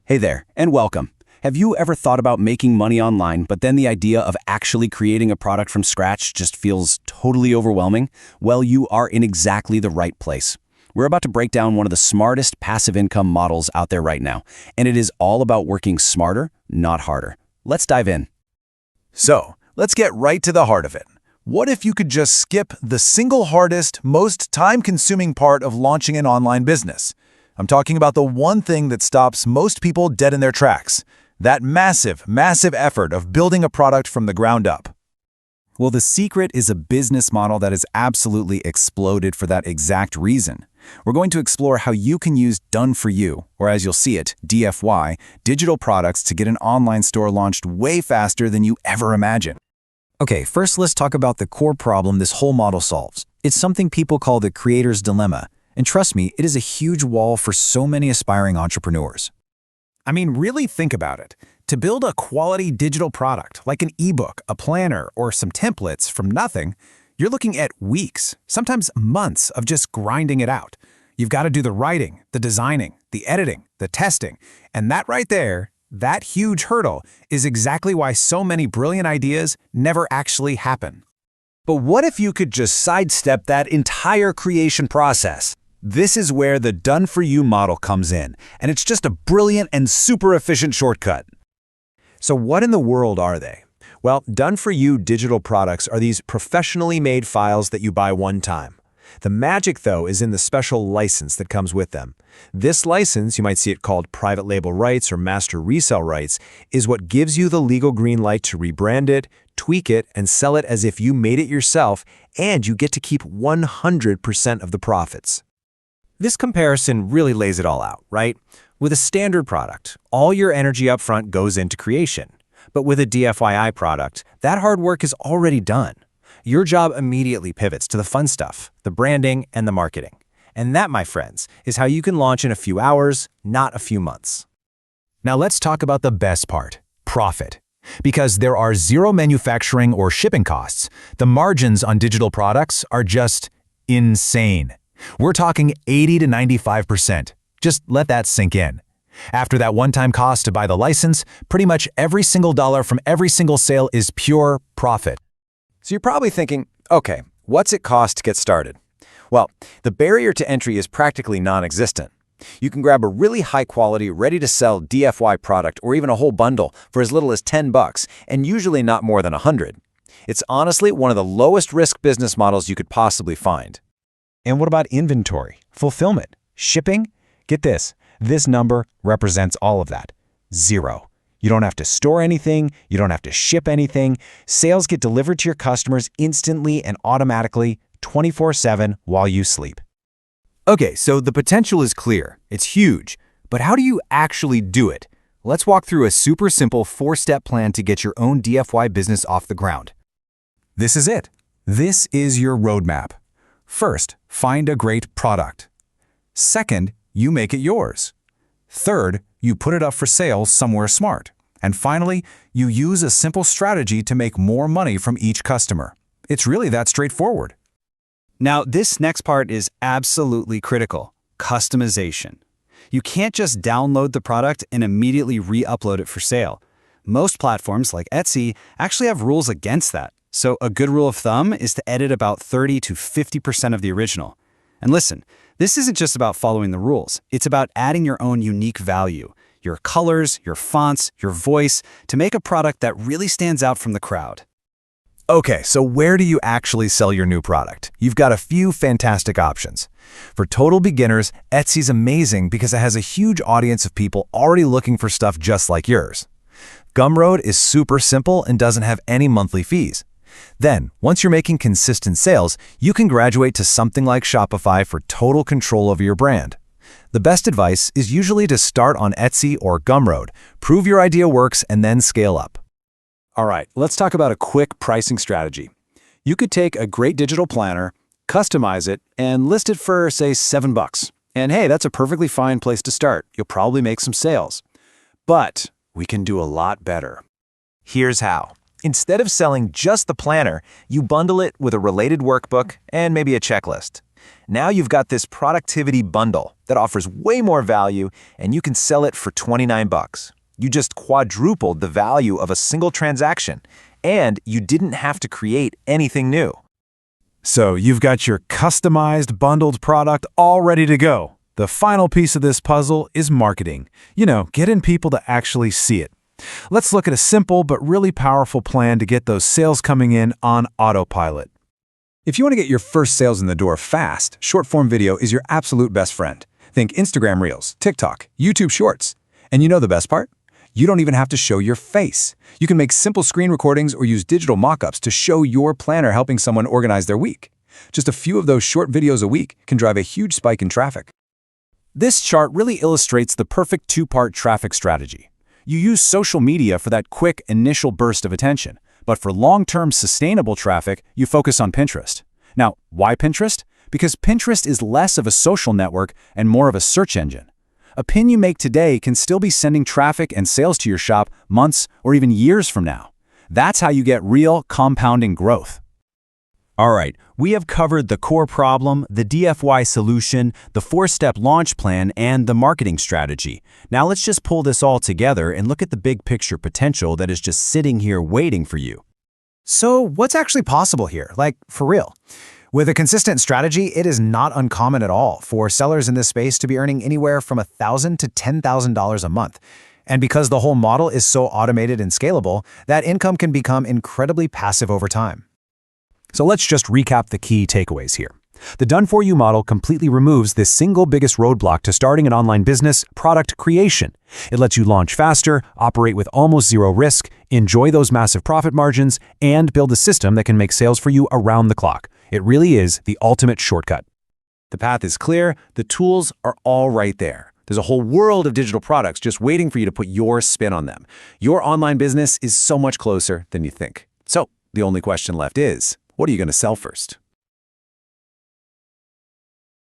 Hey there, and welcome. Have you ever thought about making money online, but then the idea of actually creating a product from scratch just feels totally overwhelming? Well, you are in exactly the right place. We're about to break down one of the smartest passive income models out there right now, and it is all about working smarter, not harder. Let's dive in. So, let's get right to the heart of it. What if you could just skip the single hardest, most time-consuming part of launching an online business? I'm talking about the one thing that stops most people dead in their tracks. That massive effort of building a product from the ground up. Well, the secret is a business model that has absolutely exploded for that exact reason. We're going to explore how you can use done-for-you, or as you'll see it, DFY, digital products to get an online store launched way faster than you ever imagined. Okay, first let's talk about the core problem this whole model solves. It's something people call the creator's dilemma. And trust me, it is a huge wall for so many aspiring entrepreneurs. I mean, really think about it. To build a quality digital product, like an ebook, a planner, or some templates from nothing, you're looking at weeks, sometimes months of just grinding it out. You've got to do the writing, the designing, the editing, the testing, and that right there, that huge hurdle, is exactly why so many brilliant ideas never actually happen. But what if you could just sidestep that entire creation process? This is where the done-for-you model comes in, and it's just a brilliant and super efficient shortcut. So what in the world are they? Well, done-for-you digital products are these professionally made files that you buy one time. The magic, though, is in the special license that comes with them. This license, you might see it called private label rights or master resell rights, is what gives you the legal green light to rebrand it, tweak it, and sell it as if you made it yourself, and you get to keep 100% of the profits. This comparison really lays it all out, right? With a standard product, all your energy up front goes into creation. But with a DFYI product, that hard work is already done. Your job immediately pivots to the fun stuff, the branding and the marketing. And that, my friends, is how you can launch in a few hours, not a few months. Now let's talk about the best part, profit. Because there are zero manufacturing or shipping costs, the margins on digital products are just insane. We're talking 80 to 95%. Just let that sink in. After that one-time cost to buy the license, pretty much every single dollar from every single sale is pure profit. So you're probably thinking, okay, what's it cost to get started? Well, the barrier to entry is practically non-existent. You can grab a really high-quality, ready-to-sell DFY product or even a whole bundle for as little as $10 and usually not more than $100. It's honestly one of the lowest-risk business models you could possibly find. And what about inventory, fulfillment, shipping? Get this number represents all of that. Zero. You don't have to store anything, you don't have to ship anything. Sales get delivered to your customers instantly and automatically, 24/7 while you sleep. Okay, so the potential is clear. It's huge. But how do you actually do it? Let's walk through a super simple 4-step plan to get your own DFY business off the ground. This is it. This is your roadmap. First, find a great product. Second, you make it yours. Third, you put it up for sale somewhere smart. And finally, you use a simple strategy to make more money from each customer. It's really that straightforward. Now, this next part is absolutely critical, customization. You can't just download the product and immediately re-upload it for sale. Most platforms like Etsy actually have rules against that. So a good rule of thumb is to edit about 30 to 50% of the original. And listen, this isn't just about following the rules. It's about adding your own unique value, your colors, your fonts, your voice, to make a product that really stands out from the crowd. Okay, so where do you actually sell your new product? You've got a few fantastic options. For total beginners, Etsy's amazing because it has a huge audience of people already looking for stuff just like yours. Gumroad is super simple and doesn't have any monthly fees. Then, once you're making consistent sales, you can graduate to something like Shopify for total control over your brand. The best advice is usually to start on Etsy or Gumroad, prove your idea works, and then scale up. All right, let's talk about a quick pricing strategy. You could take a great digital planner, customize it, and list it for, say, $7. And hey, that's a perfectly fine place to start. You'll probably make some sales. But we can do a lot better. Here's how. Instead of selling just the planner, you bundle it with a related workbook and maybe a checklist. Now you've got this productivity bundle that offers way more value, and you can sell it for $29. You just quadrupled the value of a single transaction, and you didn't have to create anything new. So you've got your customized bundled product all ready to go. The final piece of this puzzle is marketing. Getting people to actually see it. Let's look at a simple but really powerful plan to get those sales coming in on autopilot. If you want to get your first sales in the door fast, short-form video is your absolute best friend. Think Instagram Reels, TikTok, YouTube Shorts. And you know the best part? You don't even have to show your face. You can make simple screen recordings or use digital mock-ups to show your planner helping someone organize their week. Just a few of those short videos a week can drive a huge spike in traffic. This chart really illustrates the perfect two-part traffic strategy. You use social media for that quick initial burst of attention, but for long-term sustainable traffic, you focus on Pinterest. Now, why Pinterest? Because Pinterest is less of a social network and more of a search engine. A pin you make today can still be sending traffic and sales to your shop months or even years from now. That's how you get real compounding growth. All right, we have covered the core problem, the DFY solution, the 4-step launch plan, and the marketing strategy. Now let's just pull this all together and look at the big picture potential that is just sitting here waiting for you. So what's actually possible here? Like, for real? With a consistent strategy, it is not uncommon at all for sellers in this space to be earning anywhere from $1,000 to $10,000 a month. And because the whole model is so automated and scalable, that income can become incredibly passive over time. So let's just recap the key takeaways here. The done-for-you model completely removes the single biggest roadblock to starting an online business, product creation. It lets you launch faster, operate with almost zero risk, enjoy those massive profit margins, and build a system that can make sales for you around the clock. It really is the ultimate shortcut. The path is clear, the tools are all right there. There's a whole world of digital products just waiting for you to put your spin on them. Your online business is so much closer than you think. So the only question left is, what are you going to sell first?